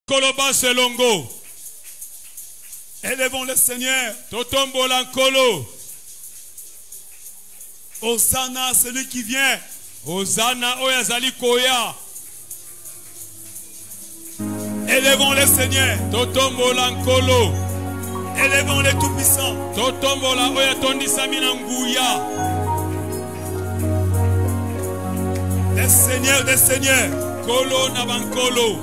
Koloba selongo. Élevons le Seigneur. Totombola nkolo. Hosanna, celui qui vient. Hosanna oyazali koya. Élevons le Seigneur. Totombola nkolo. Élevons le Tout-Puissant. Totombola oya tondisami na nguya. Le Seigneur des Seigneurs. Kolo na bankolo.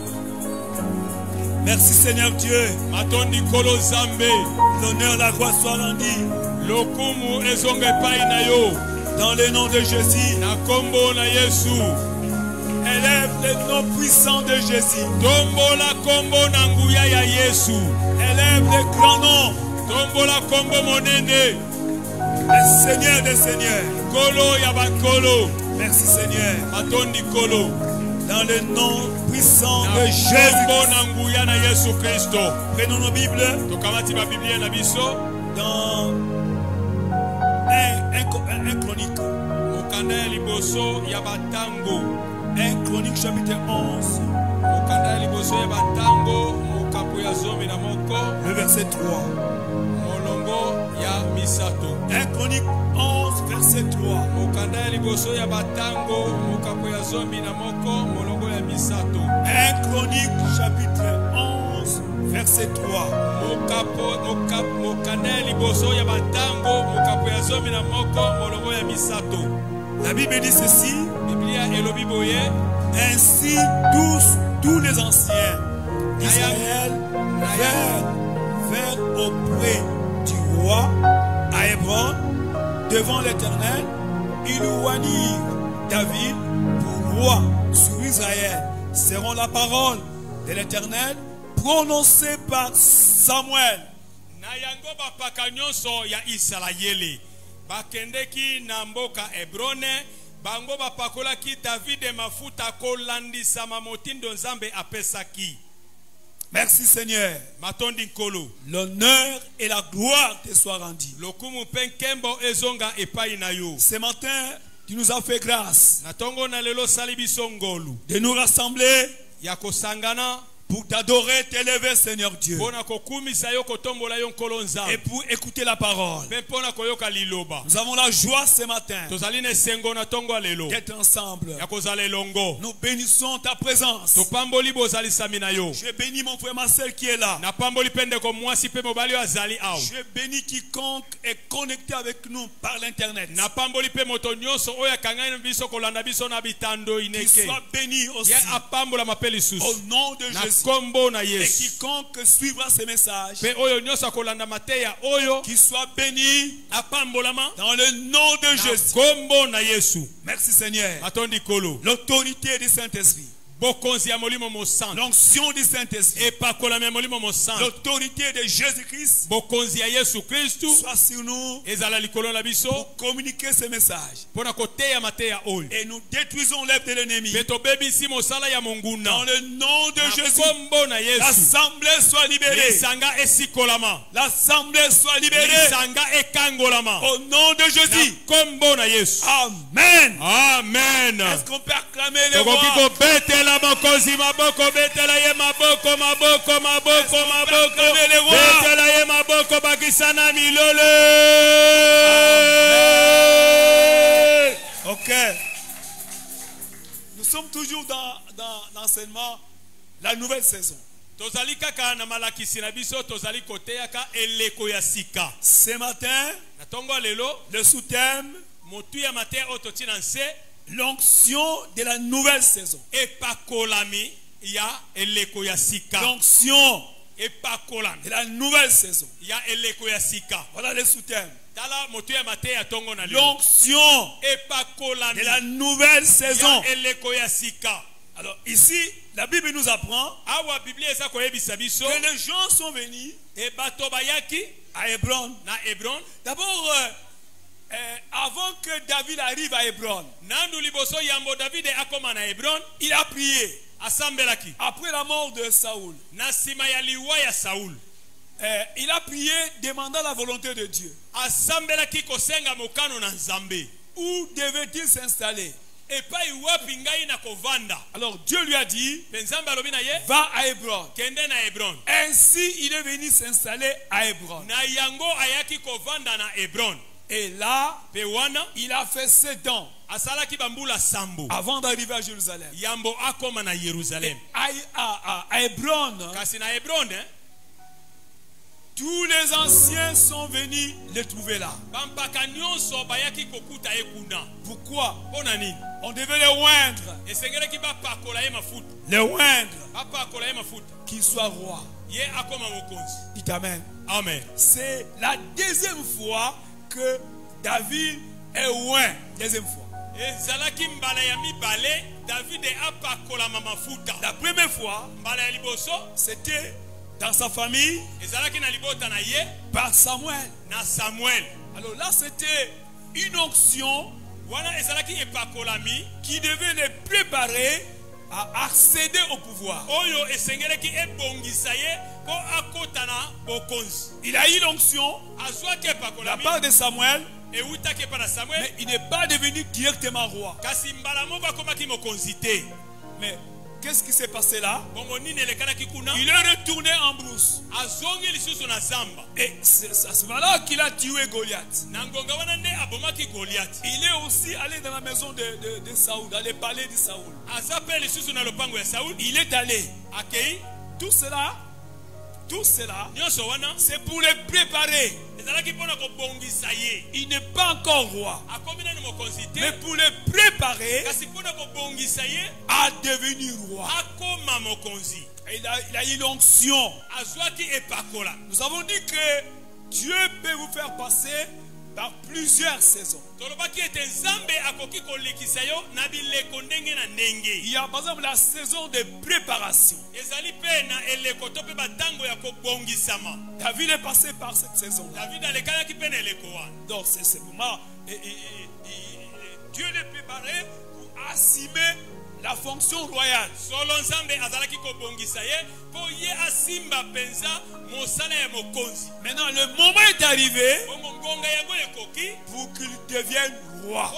Merci Seigneur Dieu. Matondi kolo zambe. L'honneur, la gloire soit rendue. Lokumu ezonge pai na yo. Dans le nom de Jésus. Na kombo na Yesu. Élève le nom puissant de Jésus. Tombola kombo na nguya ya Yesu. Élève le grand nom. Tombola kombo monene. Le Seigneur des Seigneurs. Kolo ya bakolo. Merci Seigneur. Matondi kolo. Dans le nom puissant de Jésus. Prenons nos Bibles. Dans 1 Chronique. 1 Chronique chapitre 11. Le verset 3. 1 Chronique 11 verset 3. 1 Chronique chapitre 11 verset 3. La Bible dit ceci. Ainsi tous les anciens d'Israël vinrent auprès du roi à Hébron devant l'Éternel. Ils oignirent David pour roi sur Israël. Seront la parole de l'Éternel prononcée par Samuel. Nayango bapaka nyonso ya Israeli bakendeki na mboka Hebrone bango bapakolaki David mafuta kolandisa mamotindo nzambe apesaki. Merci Seigneur. Matondi nkolo. L'honneur et la gloire te soient rendus. Lokumu penkembo ezonga epai na yo. Ce matin, tu nous as fait grâce natongo na lelo salibiso ngolu de nous rassembler ya kosangana pour t'adorer, t'élever, Seigneur Dieu. Et pour écouter la parole. Nous avons la joie ce matin d'être ensemble. Nous bénissons ta présence. Je bénis mon frère Marcel qui est là. Je bénis quiconque est connecté avec nous par l'internet. Qu'il soit béni aussi. Au nom de Jésus. Et quiconque suivra ces messages, qu'il soit béni dans le nom de Jésus. Merci Seigneur. L'autorité du Saint-Esprit, l'onction du Saint-Esprit, l'autorité de Jésus-Christ soit sur nous pour communiquer ce message. Et nous détruisons l'œuvre de l'ennemi. Dans le nom de Jésus, l'assemblée soit libérée. L'assemblée soit libérée. Au nom de Jésus. Amen. Amen. Est-ce qu'on peut acclamer le roi? La mokozi maboko betela ye maboko maboko maboko maboko betela ye maboko bakisana milole. Ok. Nous sommes toujours dans l'enseignement, la nouvelle saison. Ce matin, le sous-thème, l'onction de la nouvelle saison. L'onction de la nouvelle saison. Voilà le sous-thème. L'onction de la nouvelle saison. Alors ici, la Bible nous apprend que les gens sont venus à Hébron. D'abord, avant que David arrive à Hébron, il a prié. Après la mort de Saoul, il a prié demandant la volonté de Dieu. Où devait-il s'installer? Alors Dieu lui a dit, va à Hébron. Ainsi il est venu s'installer à Hébron. Et là, il a fait 7 ans avant d'arriver à Jérusalem. À Hébron, tous les anciens sont venus les trouver là. Pourquoi? On devait les oindre. Les oindre. Qu'il soit roi. Dites Amen. Amen. C'est la deuxième fois que David est oint. Deuxième fois. La première fois, c'était dans sa famille par Samuel. Alors là, c'était une onction qui devait les préparer à accéder au pouvoir. Il a eu l'onction de la part de Samuel, mais il n'est pas devenu directement roi. Mais qu'est-ce qui s'est passé là? Il est retourné en brousse. Et c'est à ce moment-là qu'il a tué Goliath. Il est aussi allé dans la maison de Saoul, dans le palais de Saoul. Il est allé. Tout cela, c'est pour les préparer. Il n'est pas encore roi, mais pour les préparer à devenir roi. Il a eu l'onction. Nous avons dit que Dieu peut vous faire passer par plusieurs saisons. Il y a par exemple la saison de préparation. David est passé par cette saison. Donc c'est ce moment. Dieu l'est préparé pour assumer la fonction royale. Maintenant le moment est arrivé pour qu'il devienne roi.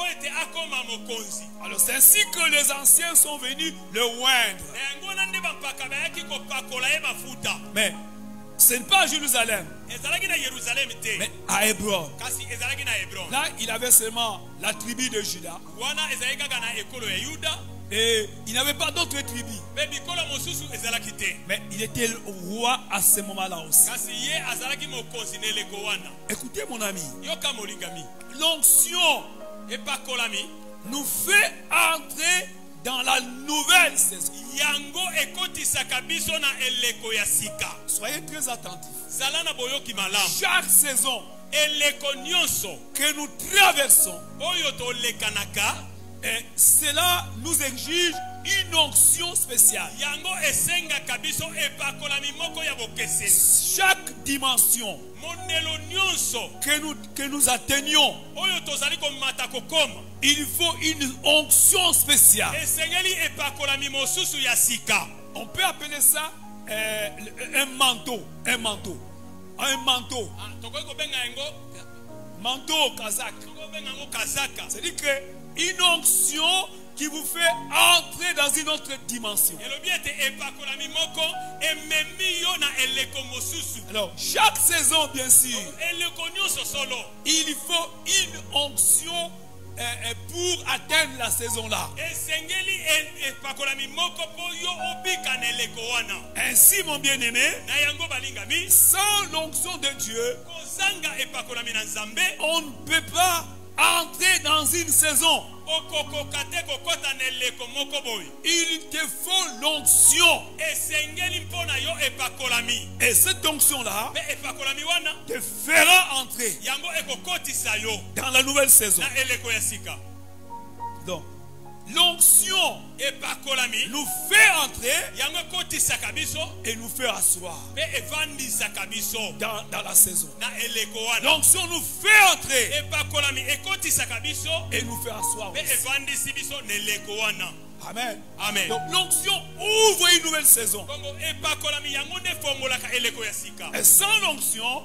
Alors c'est ainsi que les anciens sont venus le oindre. Mais ce n'est pas à Jérusalem, mais à Hébron. Là il avait seulement la tribu de Juda. Et il n'avait pas d'autres tribus. Mais il était le roi à ce moment-là aussi. Écoutez mon ami, l'onction nous fait entrer dans la nouvelle saison. Soyez très attentifs. Chaque saison que nous traversons, et cela nous exige une onction spéciale. Chaque dimension que nous atteignons, il faut une onction spéciale. On peut appeler ça un manteau. Un manteau. Un manteau. Manteau kazak. C'est-à-dire que une onction qui vous fait entrer dans une autre dimension. Alors, chaque saison, bien sûr, il faut une onction pour atteindre la saison là. Ainsi, mon bien-aimé, sans l'onction de Dieu, on ne peut pas entrer dans une saison. Il te faut l'onction. Et cette onction-là te fera entrer dans la nouvelle saison. Donc, l'onction nous fait entrer et nous fait asseoir dans la saison. L'onction nous fait entrer et nous fait asseoir aussi. Amen. Amen. Donc l'onction ouvre une nouvelle saison. Et sans l'onction,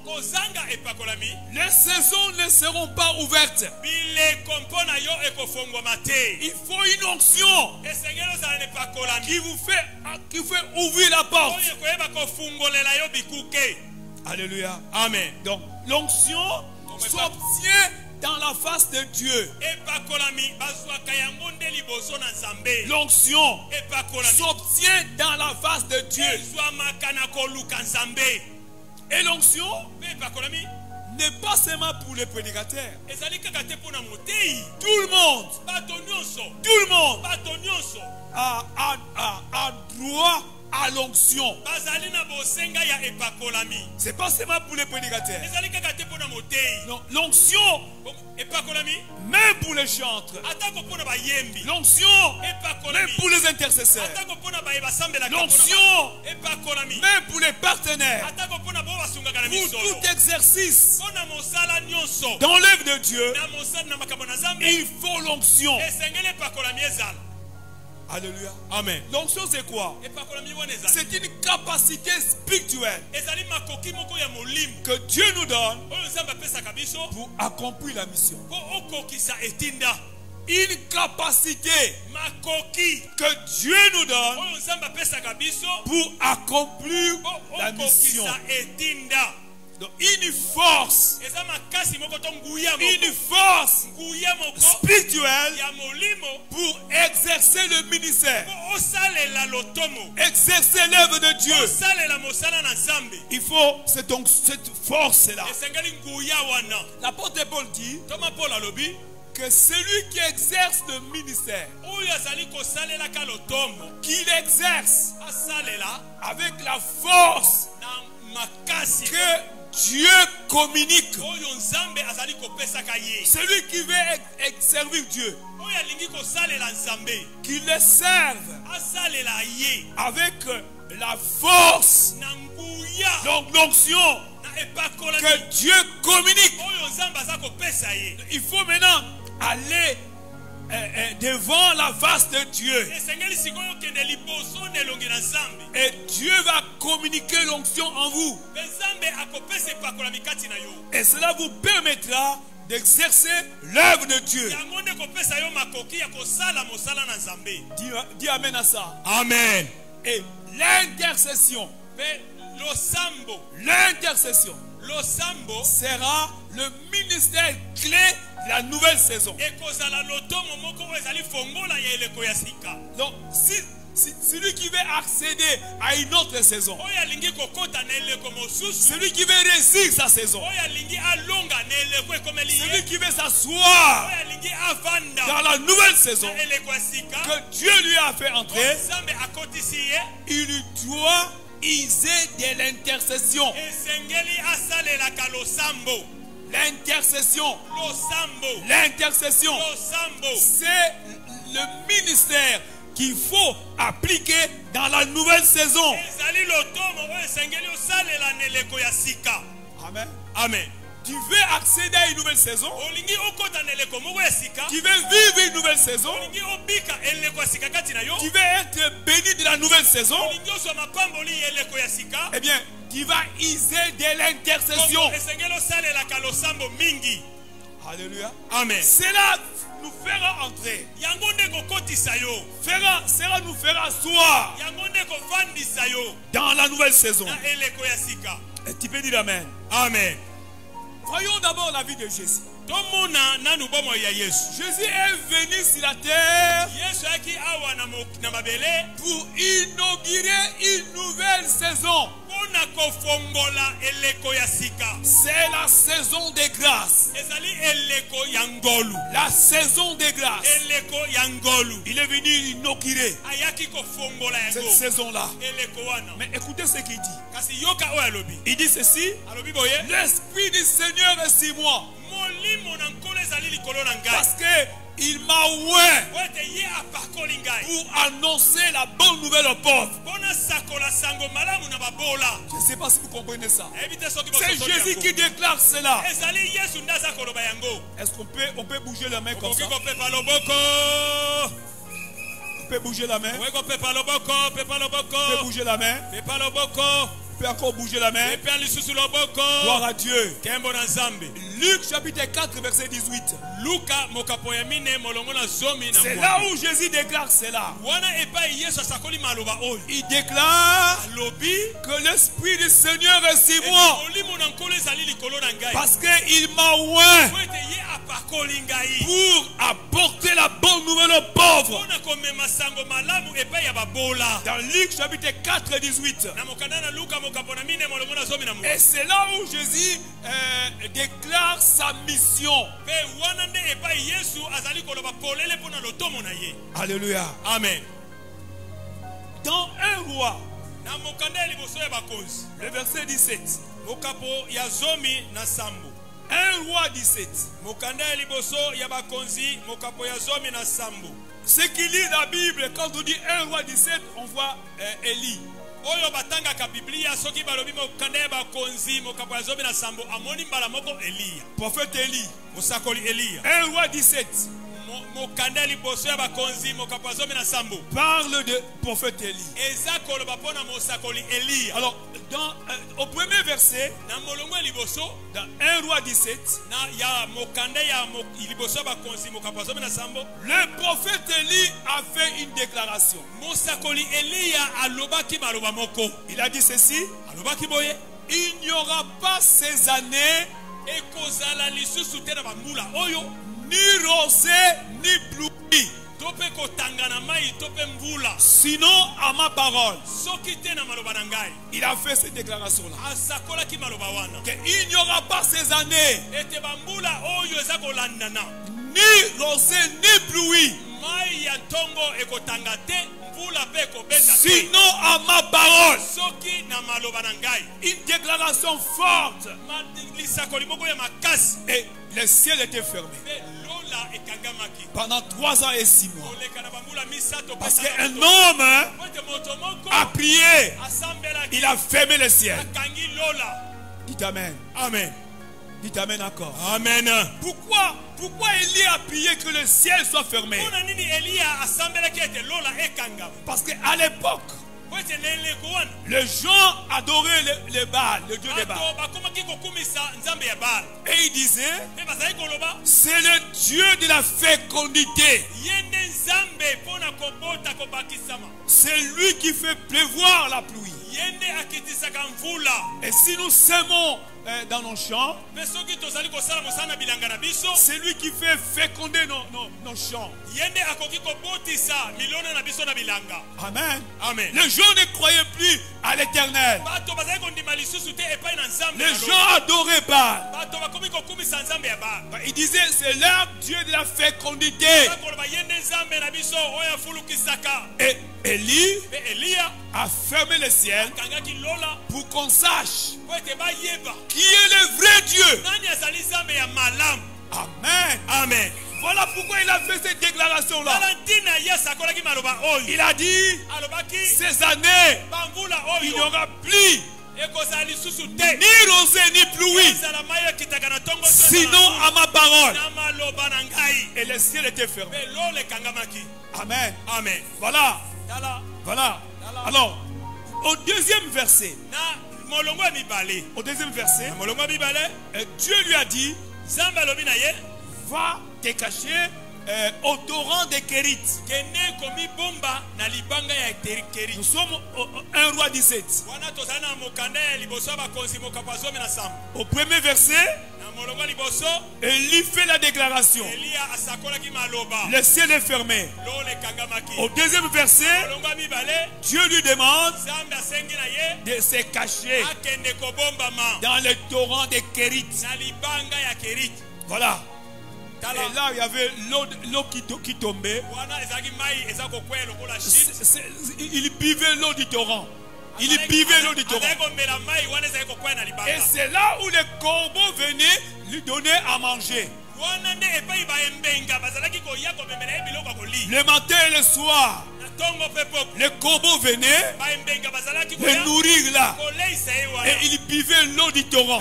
les saisons ne seront pas ouvertes. Il faut une onction qui fait ouvrir la porte. Alléluia. Amen. Donc l'onction s'obtient dans la face de Dieu. L'onction s'obtient dans la face de Dieu. Et l'onction n'est pas seulement pour les prédicateurs. Tout le monde a droit à l'onction. C'est pas seulement pour les prédicateurs. Non, l'onction, même pour les chantres. L'onction, même pour les intercesseurs. L'onction, même pour les partenaires. Pour tout exercice dans l'œuvre de Dieu, il faut l'onction. Alléluia. Amen. L'onction c'est quoi? C'est une capacité spirituelle que Dieu nous donne pour accomplir la mission. Une capacité que Dieu nous donne pour accomplir la mission. Donc, une force spirituelle pour exercer le ministère, exercer l'œuvre de Dieu. Il faut cette force-là. L'apôtre Paul dit que celui qui exerce le ministère, qu'il exerce avec la force que Dieu communique. Celui qui veut servir Dieu, qu'il le serve avec la force, donc l'onction que Dieu communique. Il faut maintenant aller devant la face de Dieu. Et Dieu va communiquer l'onction en vous. Et cela vous permettra d'exercer l'œuvre de Dieu. Dis amen à ça. Amen. Et l'intercession sera le ministère clé de la nouvelle saison. Donc, si celui qui veut accéder à une autre saison, celui qui veut réussir sa saison, celui qui veut s'asseoir dans la nouvelle saison que Dieu lui a fait entrer, il doit user de l'intercession. L'intercession, c'est le ministère qu'il faut appliquer dans la nouvelle saison. Amen. Amen. Tu veux accéder à une nouvelle saison, tu veux vivre une nouvelle saison, tu veux être béni de la nouvelle saison, eh bien, tu vas user de l'intercession. Alléluia. Amen. Cela nous fera entrer. Cela nous fera asseoir dans la nouvelle saison. Et tu peux dire amen. Amen. Voyons d'abord la vie de Jésus. Jésus est venu sur la terre pour inaugurer une nouvelle saison. C'est la saison des grâces. La saison des grâces. Il est venu inaugurer cette saison-là. Mais écoutez ce qu'il dit. Il dit ceci: l'Esprit du Seigneur est sur moi, parce qu'il m'a oint pour annoncer la bonne nouvelle aux pauvres. Je ne sais pas si vous comprenez ça. C'est Jésus qui déclare cela. Est-ce qu'on peut bouger la main comme ça? On peut bouger la main. Peut bouger la main. Peut encore bouger la main. Gloire à Dieu. Luc chapitre 4 verset 18. C'est là où Jésus déclare cela. Il déclare que l'Esprit du Seigneur est sur moi, parce qu'il m'a oint pour apporter la bonne nouvelle aux pauvres. Dans Luc chapitre 4 18. Et c'est là où Jésus déclare sa mission. Alléluia. Amen. Dans un roi, le verset 17. Un roi 17. Ce qui lit la Bible, quand on dit un roi 17, on voit Élie. Oyo batanga Biblia soki balobi mokande bakonzi mokapo ya zomi na sambo amoni mbala moko Elia. Prophète Élie. Musakoli Elia. 1 roi 17. Mokande liboso ya bakonzi mokapo ya zomi na sambo. Parle de prophète Élie. Eza koloba pona musakoli Elia. Alors au premier verset, na molongo liboso dans 1 roi 17, na ya mokande ya liboso ya bakonzi mokapo ya zomi na sambo, le prophète Élie a fait une déclaration. Musakoli Elia alobaki maloba moko. Il a dit ceci, alobaki boye, il n'y aura pas ces années ekozala lisusu te na bambula oyo ni rosée ni pluie, sinon à ma parole. Il a fait cette déclaration là, qu'il n'y aura pas ces années ni rosée ni pluie, sinon à ma parole. Une déclaration forte. Et le ciel était fermé pendant 3 ans et 6 mois. Parce qu'un homme a prié, il a fermé le ciel. Dites Amen. Amen. Dites Amen encore. Amen. Pourquoi Élie a prié que le ciel soit fermé? Parce qu'à l'époque, les gens adoraient le Baal, le dieu des Baal. Et ils disaient, c'est le Dieu de la fécondité. C'est lui qui fait pleuvoir la pluie. Et si nous sèmons dans nos champs, c'est lui qui fait féconder nos champs. Amen. Amen. Les gens ne croyaient plus à l'Éternel. Les gens adoraient Baal. Ils disaient c'est leur Dieu de la fécondité. Et Élie a fermé le ciel pour qu'on sache qui est le vrai Dieu. Amen. Amen. Voilà pourquoi il a fait cette déclaration-là. Il a dit, ces années, il n'y aura plus ni rosée ni pluie, sinon à ma parole. Et le ciel était fermé. Amen. Amen. Voilà. Voilà. Alors, au deuxième verset, Dieu lui a dit, va te cacher au torrent de Kérit. Nous sommes au 1 roi 17. Au premier verset, Élie fait la déclaration. Le ciel est fermé. Au deuxième verset, Dieu lui demande de se cacher dans le torrent de Kérit. Voilà. Et là, il y avait l'eau qui tombait. Il buvait l'eau du torrent. Il buvait l'eau du torrent. Et c'est là où les corbeaux venaient lui donner à manger. Le matin et le soir. les corbeaux venaient les nourrir là. Et ils buvaient l'eau du torrent.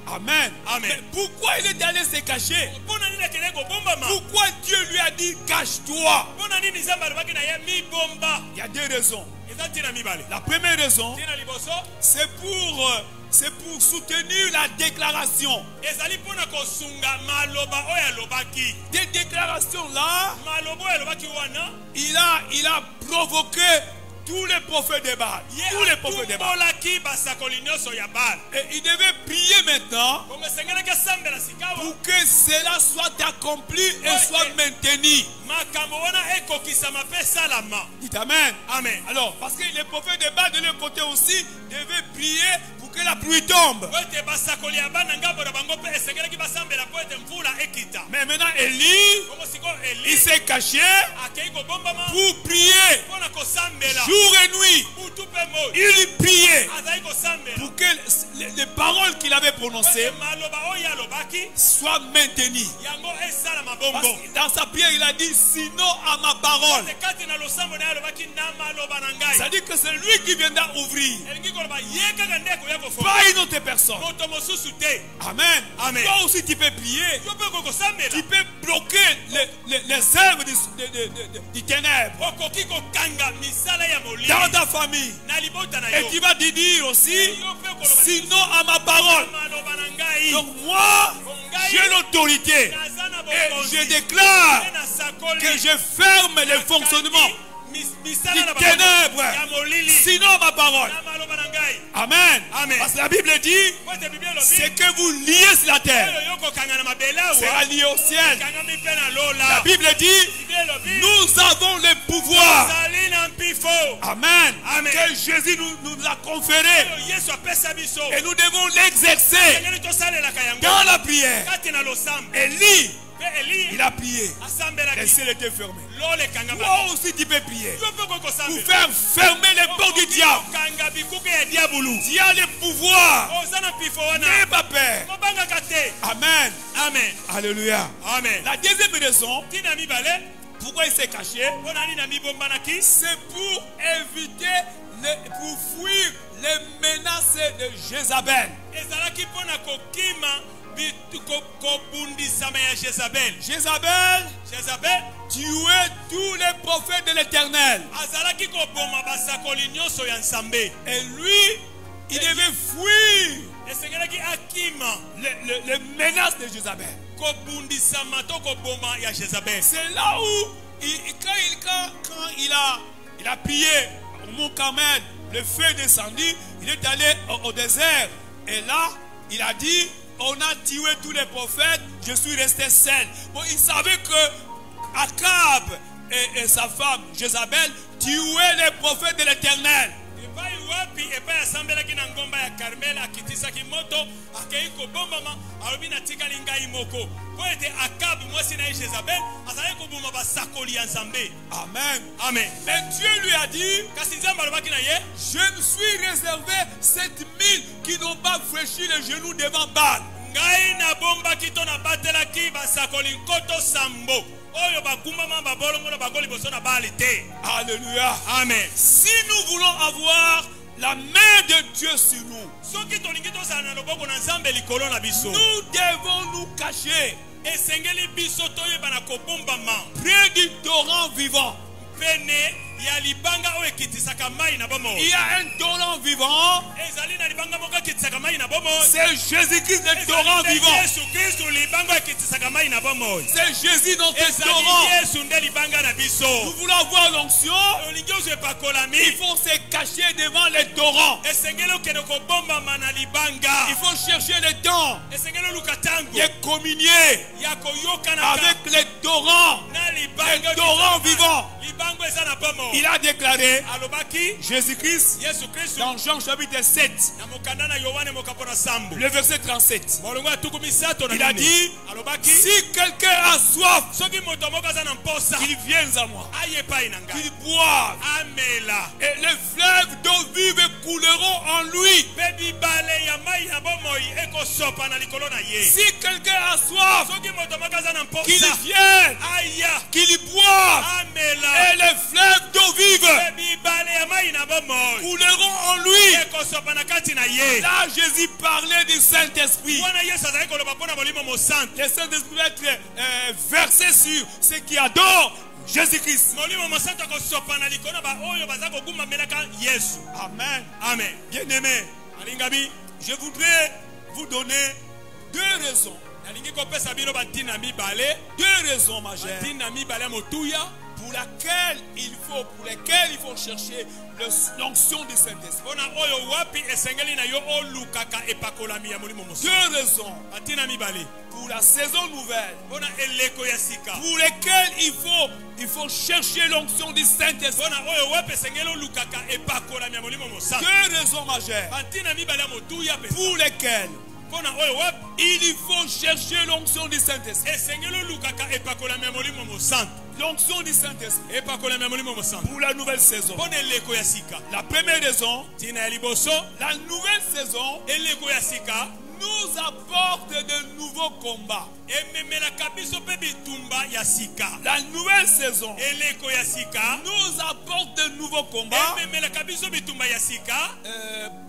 Amen. Mais pourquoi il est allé se cacher? Pourquoi Dieu lui a dit cache-toi? Il y a deux raisons. La première raison, c'est pour soutenir la déclaration. Des déclarations là, il a provoqué tous les prophètes de Baal. Tous les prophètes de Baal. Et il devait prier maintenant pour que cela soit accompli et soit maintenu. Dites Amen. Amen. Alors, parce que les prophètes de Baal de leur côté aussi devaient prier pour que la pluie tombe. Mais maintenant, Élie, il s'est caché pour prier jour et nuit. Il priait pour que les paroles qu'il avait prononcées soient maintenues. Parce que dans sa prière, il a dit sinon à ma parole. C'est-à-dire que c'est lui qui viendra ouvrir, pas une autre personne. Amen. Amen. Toi aussi tu peux prier. Tu peux bloquer les œuvres du ténèbre dans ta famille. Et tu vas te dire aussi sinon à ma parole. Donc moi j'ai l'autorité et je déclare que je ferme le fonctionnement du ténèbre sinon ma parole. Amen. Amen. Parce que la Bible dit ce que vous liez sur la terre sera lié au ciel. La Bible dit nous avons le pouvoir. Amen. Amen. Que Jésus nous l'a conféré et nous devons l'exercer dans la prière. Élie, il a prié. Les ciels étaient fermés. Toi aussi tu peux prier pour faire fermer les portes du diable. Tu as le pouvoir. N'aie pas peur. Amen. Amen. Alléluia. Amen. La deuxième raison pourquoi il s'est caché, c'est pour éviter, pour fuir les menaces de Jézabel. Jézabel tuait tous les prophètes de l'Éternel. Et lui, il devait fuir les menaces de Jézabel. C'est là où, quand il a prié au mont Carmel, le feu descendit, il est allé au désert. Et là, il a dit, on a tué tous les prophètes, je suis resté seul. Bon, il savait que Akab et sa femme, Jézabel, tuaient les prophètes de l'Éternel. Amen. Amen. Mais Dieu lui a dit, je me suis réservé 7000 qui n'ont pas fléchi les genoux devant Baal. Alléluia. Amen. Si nous voulons avoir la main de Dieu sur nous, nous devons nous cacher près du torrent vivant. Il y a un torrent vivant. C'est Jésus-Christ le torrent vivant. C'est Jésus notre torrent. Nous voulons avoir l'onction. Il faut se cacher devant les torrents. Il faut chercher le temps et communier avec les torrents vivants. Il a déclaré Jésus-Christ dans Jean chapitre 7, le verset 37. Il a dit, si quelqu'un a soif, qu'il vienne à moi, qu'il boive, et les fleuves d'eau vive couleront en lui. Si quelqu'un a soif, qu'il vienne, qu'il boive, et les fleuves d'eau vive couleront en lui. Là, Jésus parlait du Saint-Esprit. Le Saint-Esprit va être versé sur ceux qui adorent Jésus-Christ. Amen. Amen. Bien-aimé, je voudrais vous donner deux raisons. Deux raisons majeures pour lesquelles il faut chercher l'onction du Saint-Esprit. Deux raisons pour la saison nouvelle pour lesquelles il faut chercher l'onction du Saint-Esprit. Deux raisons majeures pour lesquelles il faut chercher l'onction du Saint-Esprit. L'onction du Saint-Esprit pour la nouvelle saison. La première raison, la nouvelle saison nous apporte de nouveaux combats. La nouvelle saison nous apporte de nouveaux combats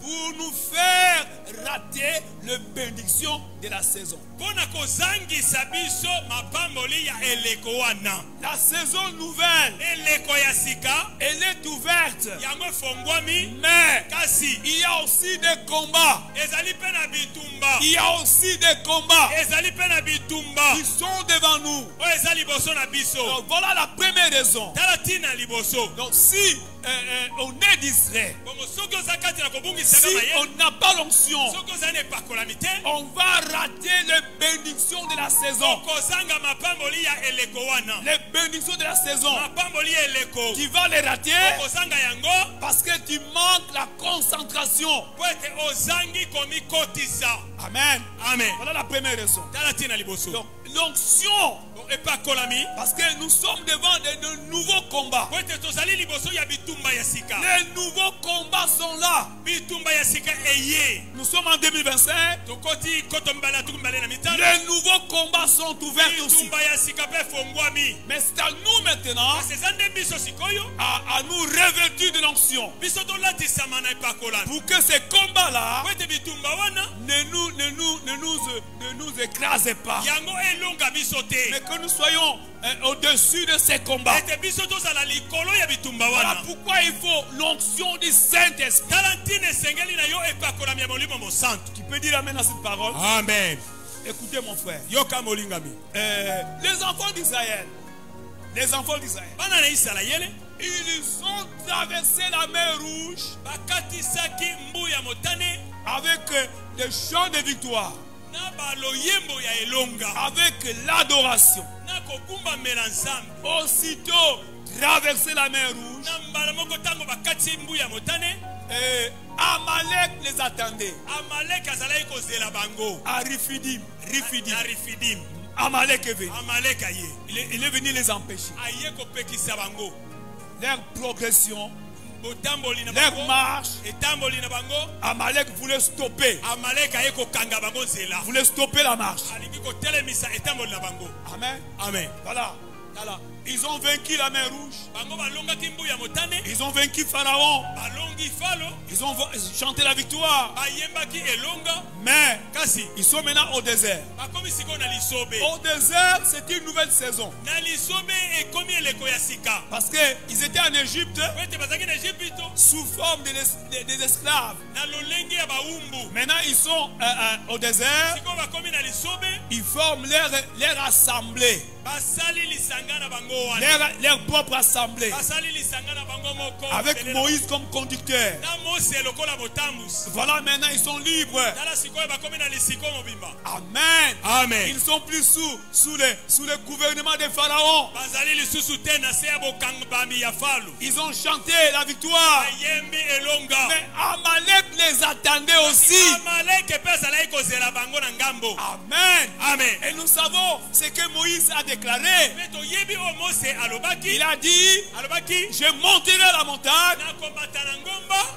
pour nous faire rater la bénédiction de la saison. La saison nouvelle, elle est ouverte, mais il y a aussi des combats. Il y a aussi des combats qui sont devant nous. Donc, voilà la première raison. Donc si on est distrait, si on n'a pas l'onction, on va rater les bénédictions de la saison. Les bénédictions de la saison, tu vas les rater parce que tu manques la concentration. Amen. Amen. Voilà la première raison. Donc, l'onction, parce que nous sommes devant de nouveaux combats. Les nouveaux combats sont là. Nous sommes en 2025. Les nouveaux combats sont ouverts aussi. Mais c'est à nous maintenant à nous revêtir de l'onction pour que ces combats-là ne nous écrasent pas, mais que nous soyons au-dessus de ces combats. Voilà pourquoi il faut l'onction du Saint-Esprit. Tu peux dire amen à cette parole? Amen. Écoutez mon frère. Les enfants d'Israël, ils ont traversé la mer Rouge avec des chants de victoire, avec l'adoration. Aussitôt traversé la mer Rouge, et Amalek les attendait à Rifidim. Amalek est venu. Il est venu les empêcher. Leur progression, leur marche, Amalek voulait stopper. Voulait stopper la marche. Amen. Amen. Voilà. Ils ont vaincu la mer Rouge. Ils ont vaincu Pharaon. Ils ont chanté la victoire. Mais ils sont maintenant au désert. Au désert, c'est une nouvelle saison. Parce qu'ils étaient en Égypte sous forme des esclaves. Maintenant, ils sont au désert. Ils forment leur assemblée. Leur propre assemblée, avec Moïse comme conducteur. Voilà, maintenant ils sont libres. Amen. Amen. Ils ne sont plus sous le gouvernement des pharaons. Ils ont chanté la victoire. Mais Amalek les attendait aussi. Amen. Amen. Et nous savons ce que Moïse a déclaré. Il a dit, je monterai à la montagne,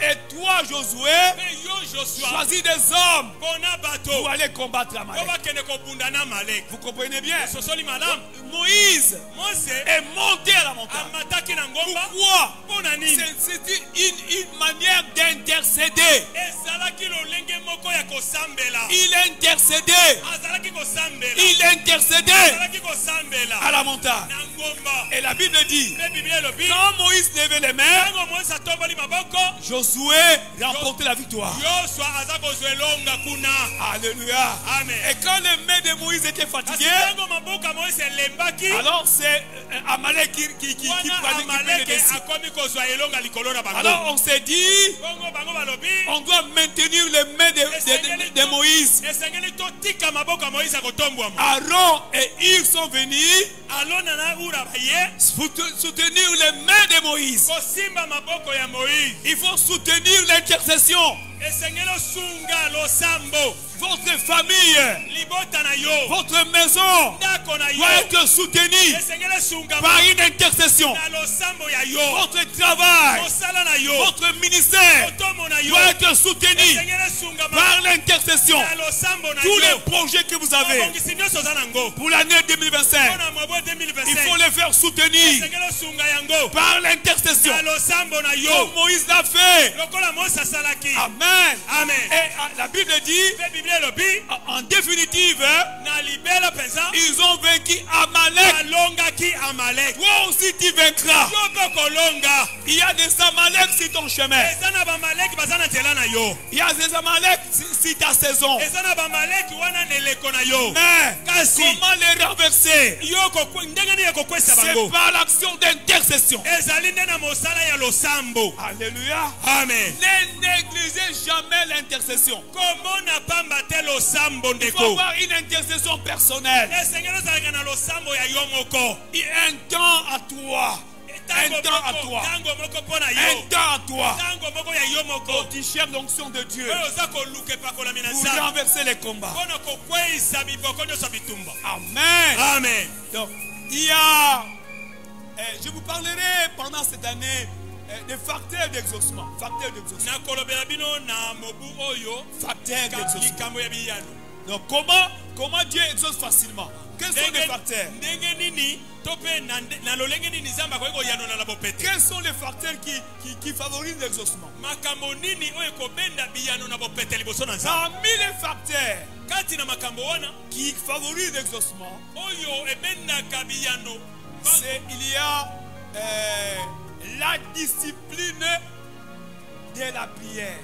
et toi Josué, choisit des hommes pour aller combattre Amalek. Vous comprenez bien? Moïse est monté à la montagne. Pourquoi? C'est une manière d'intercéder. Il intercédait. Il intercédait à la montagne. Et la Bible dit, quand Moïse levait les mains, Josué remportait la victoire. Alléluia. Amen. Et quand les mains de Moïse étaient fatiguées, alors c'est Amalek qui prenait le dessus. Alors on s'est dit, on doit maintenir les mains de Moïse. Aaron et Hur sont venus soutenir les mains de Moïse. Il faut soutenir l'intercession. Votre famille, votre maison doit être soutenue par une intercession. Votre travail, votre ministère doit être soutenu par l'intercession. Tous les projets que vous avez pour l'année 2025, il faut les faire soutenir par l'intercession. Comme Moïse l'a fait. Amen. Amen. Et la Bible dit, en définitive, ils ont vaincu Amalek. Toi aussi tu vaincras. Il y a des Amalek sur ton chemin. Il y a des Amalek sur ta saison. Mais comment les renverser? C'est par l'action d'intercession. Alléluia. Amen. Ne négligez jamais l'intercession. Il faut avoir une intercession personnelle. Un temps à toi. Un temps à toi. Un temps à toi. Oh, tu cherches l'onction de Dieu pour renverser les combats. Amen. Amen. Donc, il y a, je vous parlerai pendant cette année des facteurs d'exaucement. Facteurs d'exaucement. Facteurs d'exaucement. Donc comment Dieu exauce facilement? Quels sont les facteurs? Quels sont les facteurs qui favorisent l'exaucement? Parmi les facteurs qui favorisent l'exaucement, il y a la discipline de la prière.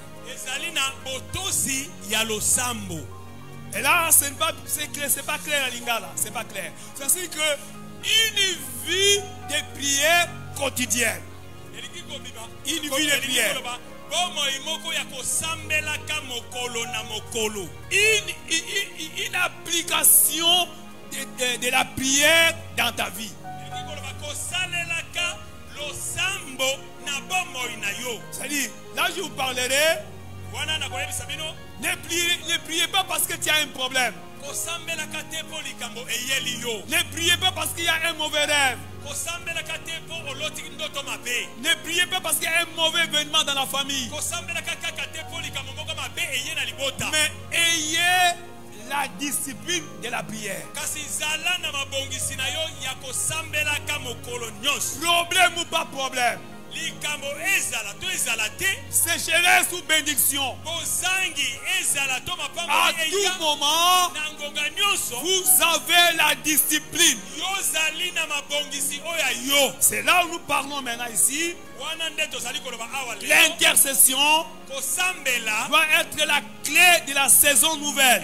Et là, c'est pas clair à Lingala, c'est pas clair. C'est-à-dire qu'une vie de prière quotidienne. Une vie de prière. Une application de la prière dans ta vie. C'est-à-dire, là je vous parlerai. Ne priez pas parce que tu as un problème. Ne priez pas parce qu'il y a un mauvais rêve. Ne priez pas parce qu'il y a un mauvais événement dans la famille. Mais ayez la discipline de la prière. Problème ou pas problème, sécheresse ou bénédiction, à tout moment, vous avez la discipline. C'est là où nous parlons maintenant ici. L'intercession doit être la clé de la saison nouvelle.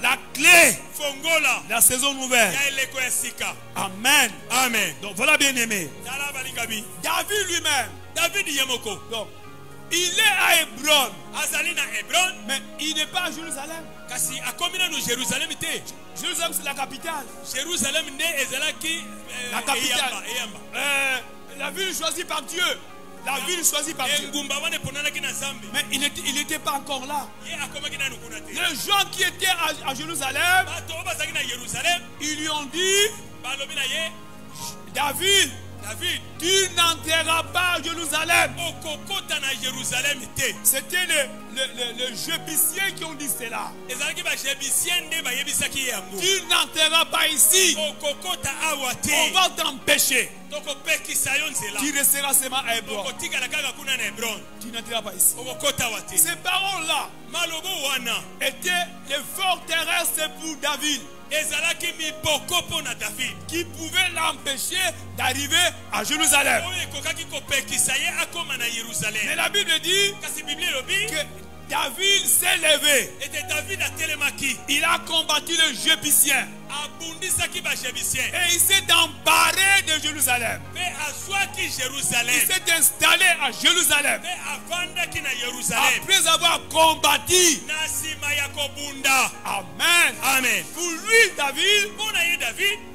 La clé de la saison nouvelle. Amen. Amen. Donc voilà, bien aimé. David lui-même. Donc, il est à Hébron. Mais il n'est pas à Jérusalem. Jérusalem, c'est la capitale. La capitale. La ville choisie par Dieu. La ville choisie par Dieu. Mais il n'était pas encore là. Les gens qui étaient à Jérusalem, ils lui ont dit, David, David, tu n'entreras pas à Jérusalem. C'était le Jébusien qui ont dit cela. Tu n'entreras pas ici. On va t'empêcher. Tu resteras seulement à Hébron. Tu n'entreras pas ici. Ces paroles-là étaient les forteresses pour David, qui pouvait l'empêcher d'arriver à Jérusalem. Mais la Bible dit que David s'est levé. Il a combattu le Jébusien. Et il s'est emparé de Jérusalem. Il s'est installé à Jérusalem. Après avoir combattu. Amen. Amen. Pour lui, David,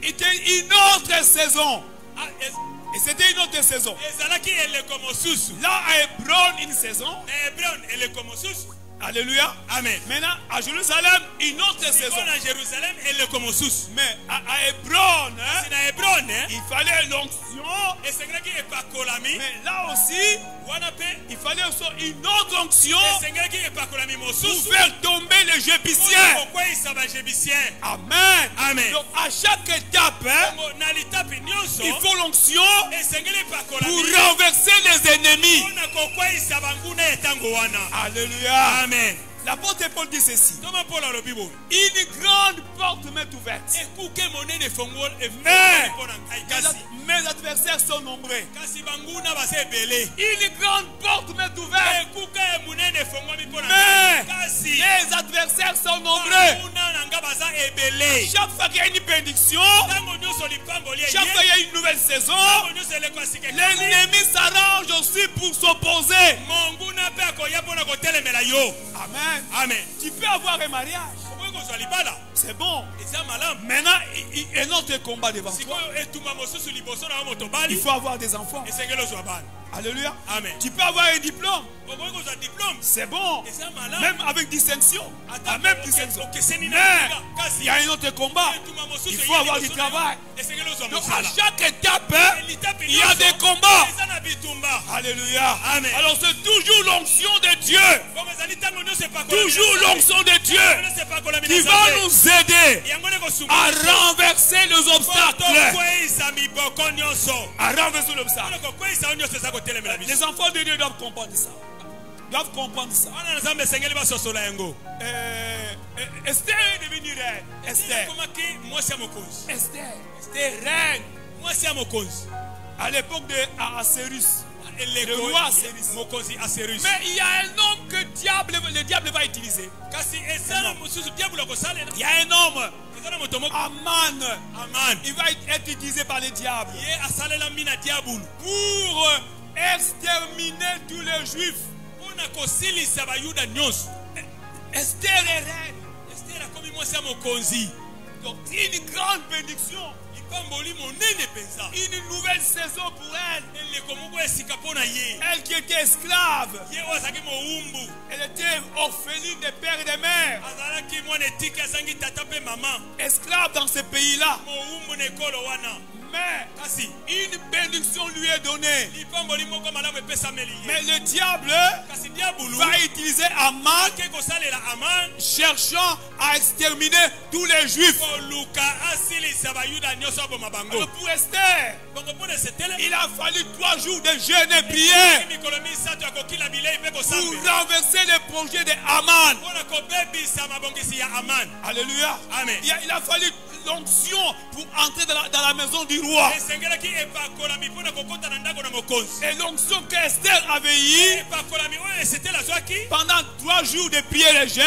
était une autre saison. Et c'était une autre saison. Là, à Hébron, une saison. Alléluia. Amen. Maintenant, à Jérusalem, une autre saison. Mais à Hébron, il fallait l'onction. Mais là aussi, il fallait aussi une autre onction pour faire tomber les Jébusiens. Amen. Amen. Donc à chaque étape, il faut l'onction pour renverser les ennemis. Alléluia. Amen. L'apôtre Paul dit ceci. Une grande porte m'est ouverte. Mes adversaires sont nombreux. Une grande porte m'est ouverte. Mais les adversaires sont nombreux. Chaque fois qu'il y a une bénédiction, chaque fois qu'il y a une nouvelle saison, l'ennemi s'arrange aussi pour s'opposer. Amen. Amen. Tu peux avoir un mariage. C'est bon. Maintenant, un autre combat devant toi. Il faut avoir des enfants. Alléluia. Amen. Tu peux avoir un diplôme. C'est bon. Même avec distinction. Même distinction. Mais il y a un autre combat. Il faut avoir du travail. Donc à chaque étape, il y a des combats. Alléluia. Amen. Alors c'est toujours l'onction de Dieu. Toujours l'onction de Dieu qui va nous aider à renverser les obstacles. À renverser l'obstacle. Les enfants de Dieu doivent comprendre ça. Doivent comprendre ça. Esther est devenue reine. Esther reine. À l'époque de Assyrus. Le roi Assyrus. Mais il y a un homme que le diable va utiliser. Il y a un homme. Aman. Il va être utilisé par le diable pour exterminer tous les juifs. Esther est reine. Donc une grande bénédiction. Une nouvelle saison pour elle. Elle qui était esclave. Elle était orpheline de père et de mère. Esclave dans ce pays-là. Mais une bénédiction lui est donnée. Mais le diable va utiliser Aman, cherchant à exterminer tous les juifs. Alors pour Esther, il a fallu 3 jours de jeûne et prière pour renverser les projets de Aman. Alléluia. Amen. Il a fallu l'onction pour entrer dans la maison du roi. Et l'onction qu'Esther avait eue pendant 3 jours de prière et jeûne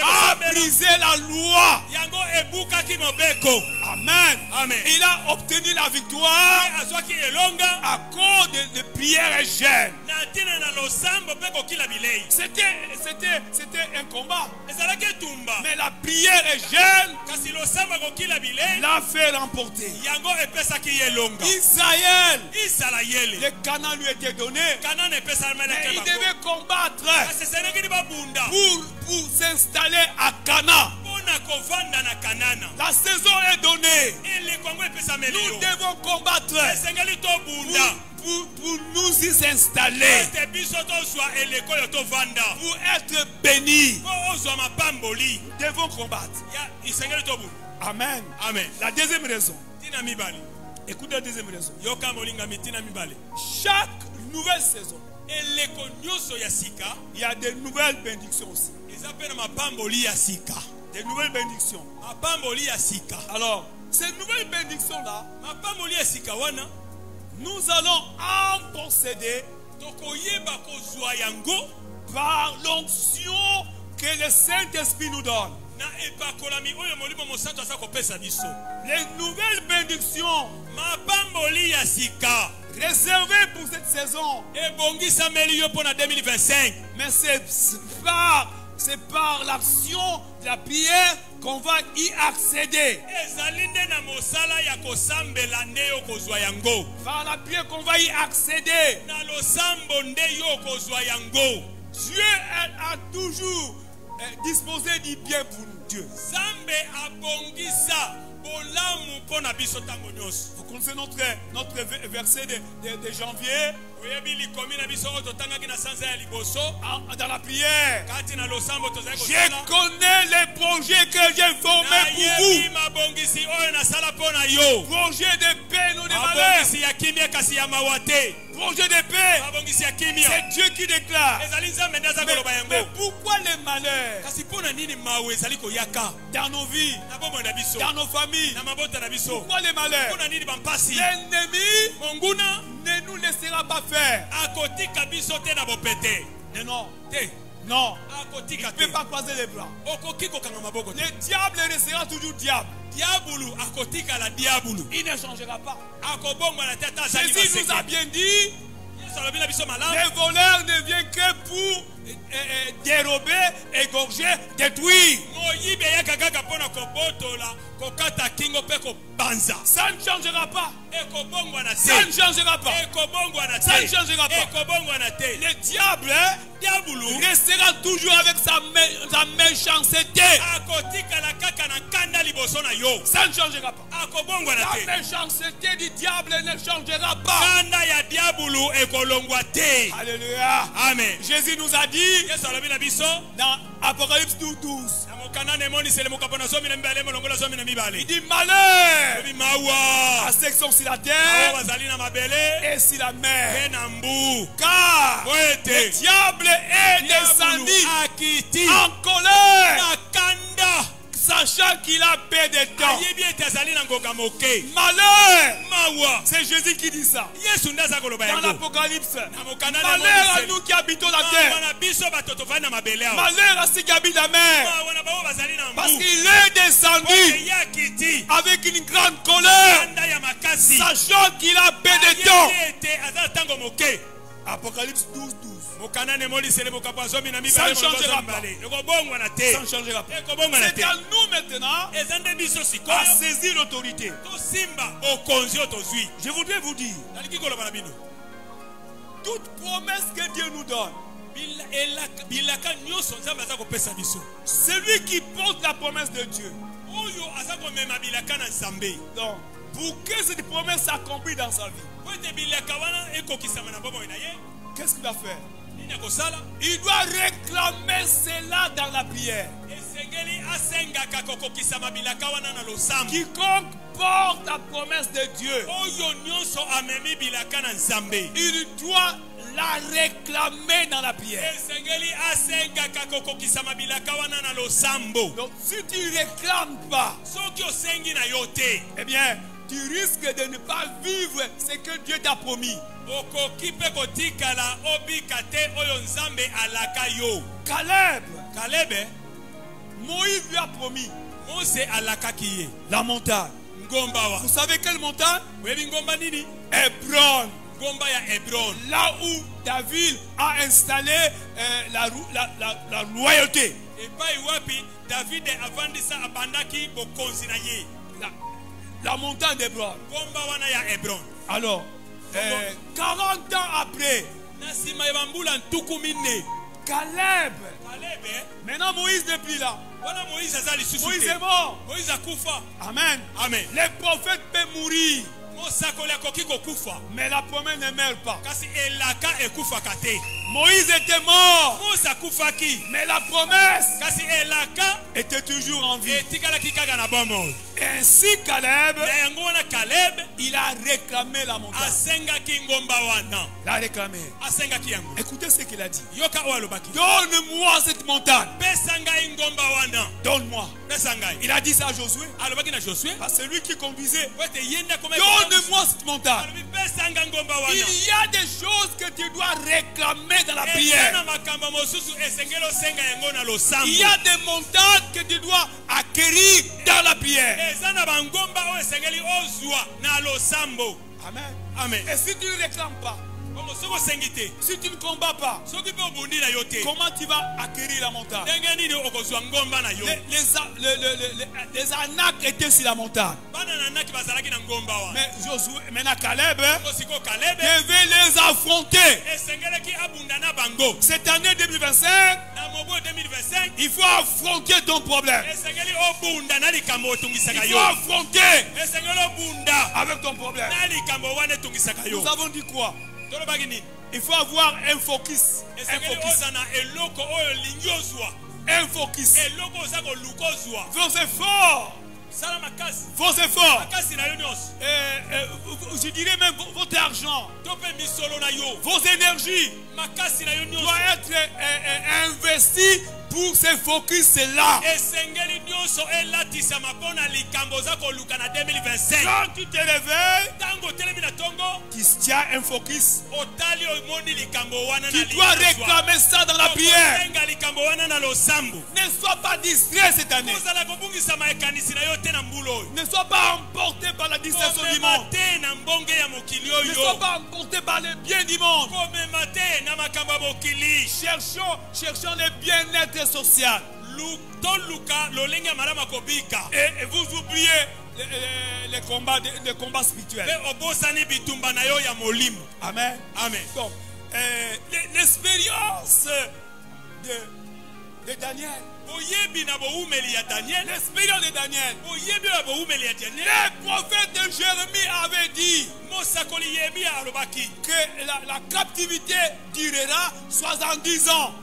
a brisé la loi. Amen. Amen. Il a obtenu la victoire à cause de prière et jeûne. C'était un combat. Mais la prière et jeûne l'a fait remporter. Israël, le Canaan lui était donné. Mais il devait combattre pour s'installer à Canaan. La saison est donnée. Nous devons combattre pour nous y installer, pour être bénis. Nous devons combattre. Amen. Amen. La deuxième raison. Écoutez la deuxième raison. Chaque nouvelle saison, il y a de nouvelles bénédictions aussi. Des nouvelles bénédictions. Alors, ces nouvelles bénédictions-là, nous allons en posséder par l'onction que le Saint-Esprit nous donne. Les nouvelles bénédictions réservées pour cette saison. Mais c'est par l'action de la prière qu'on va y accéder. Par la prière qu'on va y accéder. Dieu a toujours disposé du bien pour nous. Dieu. Vous connaissez notre verset de janvier. Dans la prière, je connais les projets que j'ai formés pour vous. Projet de paix, nous de malheur. Projet de paix, c'est Dieu qui déclare. Mais pourquoi les malheurs dans nos vies, dans nos familles? Pourquoi les malheurs? L'ennemi ne nous laissera pas faire. Non. Non. Il ne peut pas croiser les bras. Le diable restera toujours diable. Il ne changera pas. Jésus nous a bien dit, les voleurs ne viennent que pour dérober, égorger, détruire. Ça ne changera pas. Ça ne changera pas. Ça ne changera pas. Le diable restera toujours avec sa méchanceté. Ça ne changera pas. La méchanceté du diable ne changera pas. Alléluia. Amen. Jésus nous a dit dans Apocalypse 12. Il dit malheur à ceux qui sont sur la terre et sur la mer. Car le diable est descendu en colère, sachant qu'il a peu de temps. Malheur, c'est Jésus qui dit ça. Dans l'Apocalypse, malheur à nous qui habitons la terre. Malheur à ceux qui habitent la mer. Parce qu'il est descendu avec une grande colère, sachant qu'il a peu de temps. Apocalypse 12. Ça ne changera pas. Ça ne changera pas. C'est à nous maintenant à saisir l'autorité. Je voudrais vous dire, toute promesse que Dieu nous donne, celui qui porte la promesse de Dieu, donc, pour que cette promesse s'accomplisse dans sa vie, qu'est-ce qu'il va faire? Il doit réclamer cela dans la prière. Quiconque porte la promesse de Dieu, il doit la réclamer dans la prière. Donc si tu ne réclames pas, eh bien tu risques de ne pas vivre ce que Dieu t'a promis. Caleb, Moïse lui a promis la montagne. Vous savez quelle montagne? Hébron. Là où David a installé la royauté. La montagne d'Hébron. Alors, 40 ans après, Caleb. Maintenant Moïse n'est plus là. Moïse est mort. Amen. Amen. Les prophètes peuvent mourir, mais la promesse ne meurt pas. Moïse était mort, mais la promesse était toujours en vie. Ainsi Caleb, il a réclamé la montagne. Il a réclamé. Écoutez ce qu'il a dit. Donne-moi cette montagne. Donne-moi. Il a dit ça à Josué. C'est lui qui conduisait. Donne-moi cette montagne. Il y a des choses que tu dois réclamer dans la prière. Il y a des montagnes que tu dois acquérir dans la prière. Amen. Amen. Et si tu ne réclames pas, si tu ne combats pas, comment tu vas acquérir la montagne? Les Anak étaient sur la montagne. Mais Josué, maintenant Caleb devait les affronter. Cette année 2025, il faut affronter ton problème. Il faut affronter avec ton problème. Nous avons dit quoi? Il faut avoir un focus. Un focus. Vos efforts. Vos efforts. Je dirais même votre argent. Vos énergies doivent être investies pour ce focus-là. Quand tu te réveilles, tu as un focus. Tu dois réclamer ça dans la prière. Ne sois pas distrait cette année. Ne sois pas emporté par la distraction du monde. Ne sois pas emporté par le bien du monde. Cherchons le bien-être social. Et vous oubliez les combats spirituels. Amen. Amen. Donc, l'expérience de Daniel. L'expérience de Daniel. Le prophète de Jérémie avait dit que la captivité durera 70 ans.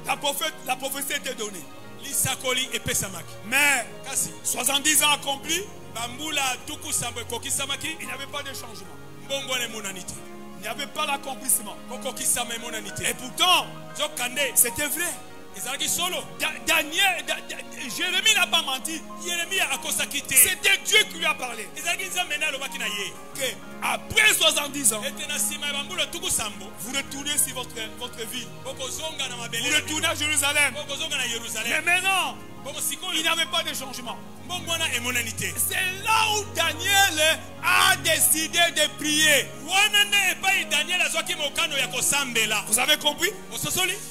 La prophétie était donnée. Mais 70 ans accomplis, il n'y avait pas de changement. Il n'y avait pas l'accomplissement. Et pourtant, c'était vrai. Jérémie n'a pas menti. C'était Dieu qui lui a parlé. Que après 70 ans, vous retournez sur votre ville. Vous retournez à Jérusalem. Mais maintenant, il n'y avait pas de changement. C'est là où Daniel a décidé de prier. Vous avez compris?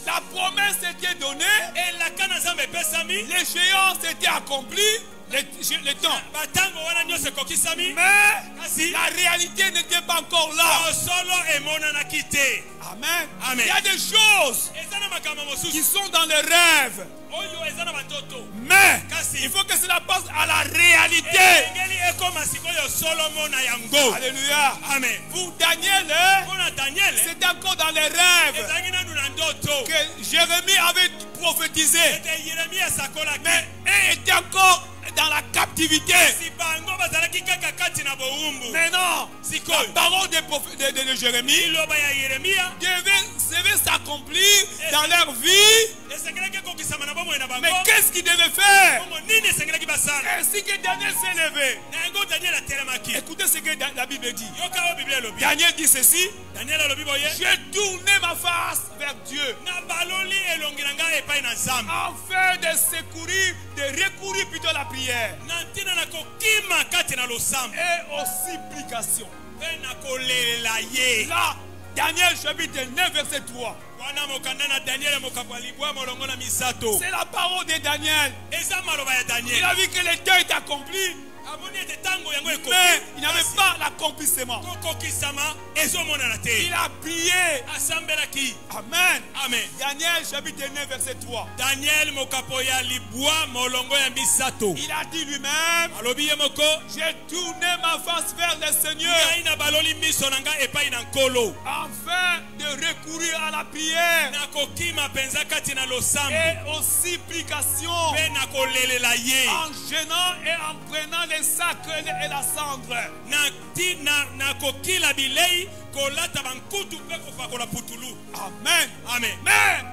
La promesse était donnée. L'échéance était accomplie. Le temps. Mais la réalité n'était pas encore là. Amen. Amen. Il y a des choses qui sont dans les rêves. Mais il faut que cela passe à la réalité. Alléluia. Amen. Pour Daniel, c'est encore dans les rêves que Jérémie avait prophétisé. Mais il était encore dans la captivité. Maintenant, la parole de Jérémie devait s'accomplir dans leur vie. Mais qu'est-ce qu'il devait faire? Ainsi que Daniel s'est levé. Écoutez ce que la Bible dit. Daniel dit ceci: j'ai tourné ma face vers Dieu afin de secourir, de recourir plutôt à la prière et aux supplications. Là, Daniel chapitre 9 verset 3. C'est la parole de Daniel. Il a vu que le temps est accompli. Mais il n'avait pas l'accomplissement. Il a prié. Amen. Amen. Daniel chapitre 9 verset 3. Daniel mokapoya libwa molongo ya misato. Il a dit lui-même, j'ai tourné ma face vers le Seigneur afin de recourir à la prière et aux supplications en gênant et en prenant les sacres et la cendre. Amen. Amen. Mais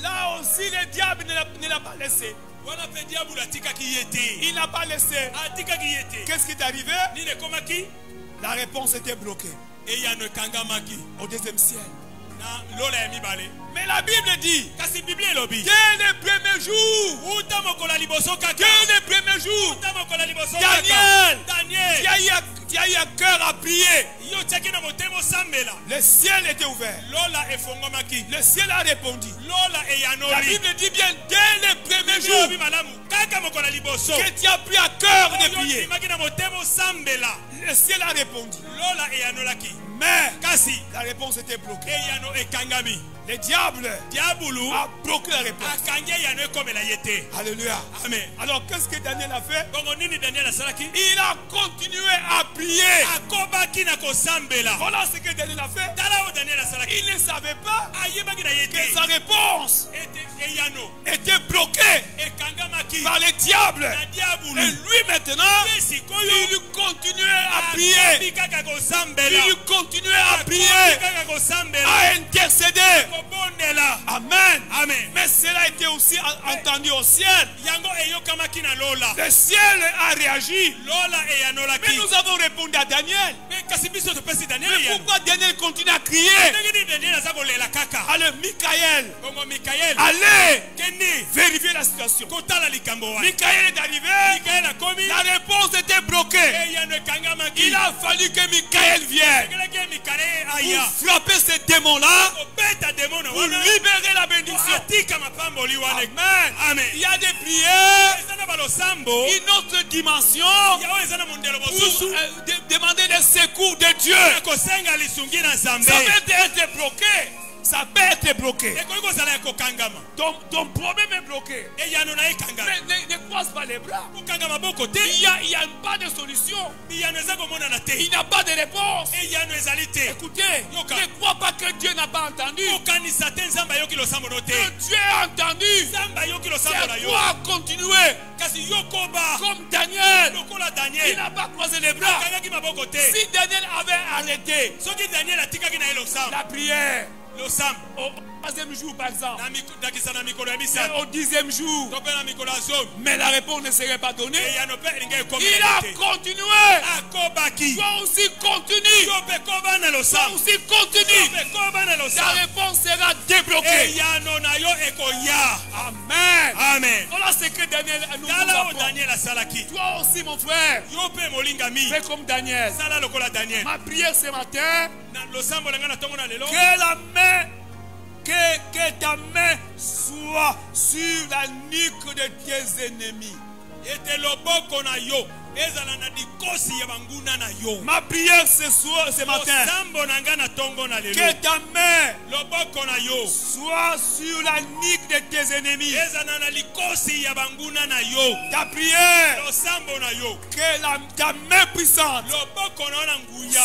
là aussi le diable ne l'a pas laissé. Il n'a pas laissé. Qu'est-ce qui est arrivé? La réponse était bloquée au deuxième ciel. Mais la Bible dit dès les premiers jours, Daniel qui a eu un cœur à prier, le ciel était ouvert. Le ciel a répondu. La Bible dit bien dès les premiers jours que tu as pris à cœur de prier. Le ciel a répondu. Mais la réponse était bloquée. Le diable a bloqué la réponse. Alléluia. Amen. Alors qu'est-ce que Daniel a fait? Il a continué à prier. Voilà ce que Daniel a fait. Il ne savait pas que sa réponse était bloquée par le diable. Et lui maintenant, il continuait à prier. Il continuait à prier, à intercéder. Amen. Amen. Mais cela était aussi entendu au ciel. Le ciel a réagi. Mais nous avons répondu à Daniel. Mais pourquoi Daniel continue à crier? Alors Michael, allez vérifier la situation. Michael est arrivé. La réponse était bloquée. Il a fallu que Michael vienne pour frapper ces démons-là, pour libérer la bénédiction. Amen. Amen. Il y a des prières, une autre dimension pour demander les secours de Dieu. Ça peut être bloqué. Ça peut être bloqué. Ton problème est bloqué. Mais ne croise pas les bras. Il n'y a pas de solution. Il n'y a pas de réponse. Écoutez, ne crois pas que Dieu n'a pas entendu. Que Dieu a entendu. C'est toi continuer. Comme Daniel. Il n'a pas croisé les bras. Si Daniel avait arrêté la prière au 3e jour par exemple, au 10e jour, mais la réponse ne serait pas donnée, il a continué. Toi aussi continue. Toi aussi continue. La réponse sera débloquée. Amen. Amen. Voilà ce que Daniel nous apprend. Toi aussi mon frère, fais comme Daniel. Ma prière ce matin, que ta main soit sur la nuque de tes ennemis. Ma prière ce matin, que ta main soit sur la nuque de tes ennemis. Ta prière, que ta main puissante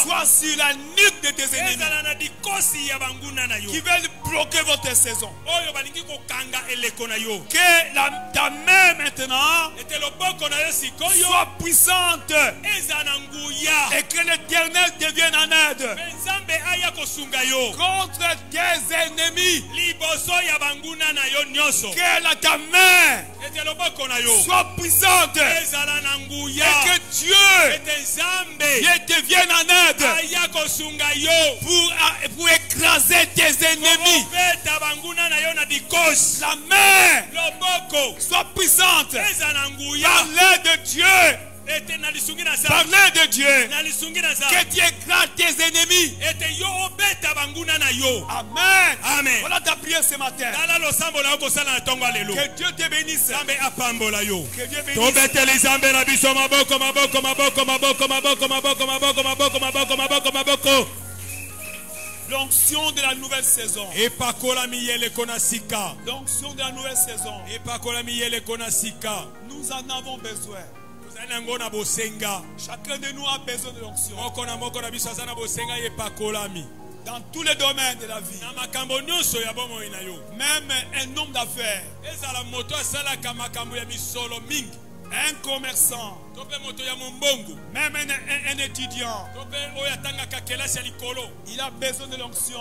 soit sur la nuque de tes ennemis qui veulent bloquer votre saison. Que ta main maintenant soit puissante et que l'Éternel devienne en aide contre tes ennemis. Que ta main soit puissante et que Dieu devienne en aide pour écraser tes ennemis. La main soit puissante par l'aide de Dieu Parler de Dieu. Que tu écrases tes ennemis. Amen. Amen. Voilà ta prière ce matin. Que Dieu te bénisse. Que Dieu bénisse. L'onction de la nouvelle saison. L'onction de la nouvelle saison. Nous en avons besoin. Chacun de nous a besoin de l'onction. Dans tous les domaines de la vie. Même un homme d'affaires. Un commerçant. Même un étudiant. Il a besoin de l'onction.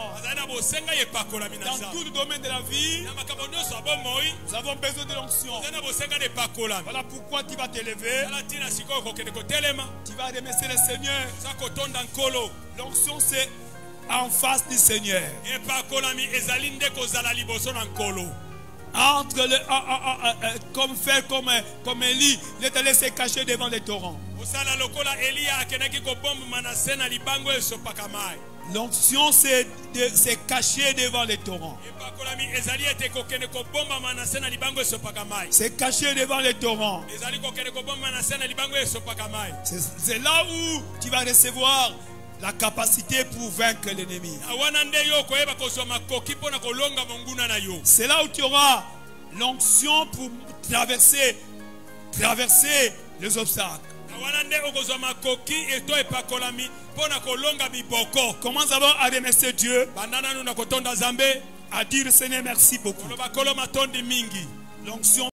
Dans tout le domaine de la vie, nous avons besoin de l'onction. Voilà pourquoi tu vas t'élever. Tu vas remercier le Seigneur. L'onction c'est en face du Seigneur. Entre le, comme Élie, il est allé se cacher devant les torrents. L'onction c'est se cacher devant les torrents. Se cacher devant les torrents. C'est là où tu vas recevoir la capacité pour vaincre l'ennemi. C'est là où tu auras l'onction pour traverser les obstacles. Commence d'abord à remercier Dieu, à dire Seigneur merci beaucoup. L'onction